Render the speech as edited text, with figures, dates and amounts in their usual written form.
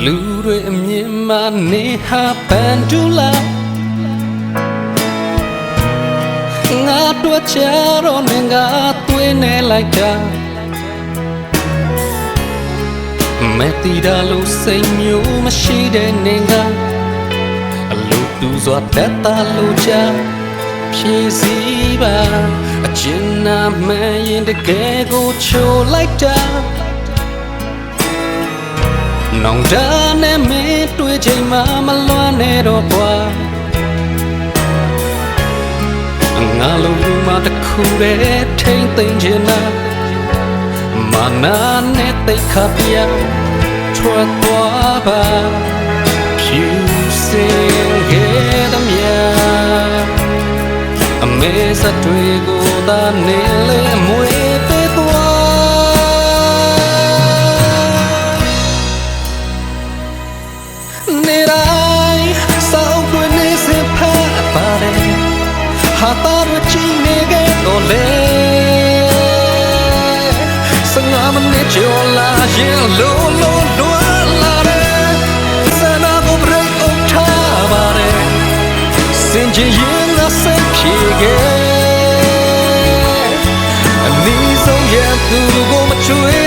လူတွေအမြင်မှနေဟာပန်တူလာငါတို့ချတော့နေငါသွေးနေလိုက်တာမတီတာလို့စိတ်မျိုးမရှိတဲ့နေငါအလိုတူစွာတက်တာလို့ချဖြည့်စည်းပါအချင်နာမှန်ရင်တကယ်ကိုချိုလိုက်တာနောင်တနဲ့မင်းတွေ့ချိန်မှမလွမ်းနဲ့တော့ကွာငါလိုလူမတစ်ခုတည်းထိမ့်သိမ့်ချင်တာမာနာနဲ့တိတ်ခါပြထွက်သွားပါဖြူစင်ခဲ့သမျှအမေစတွေကိုသာနေလေမွေပေးသွားနေတိုင်းစောက်ွယ်နေစဖတ်ပါတယ်ဟာတာရချီနေခဲ့တော့လေစငါမနေချောလာရင်လိုလိုလွာလာတယ်စနာကို break up ထားပါတယ်စင်ချင်ရင်ငါစိတ်ဖြေခဲ့အနည်းဆုံးရသူကိုမချွေ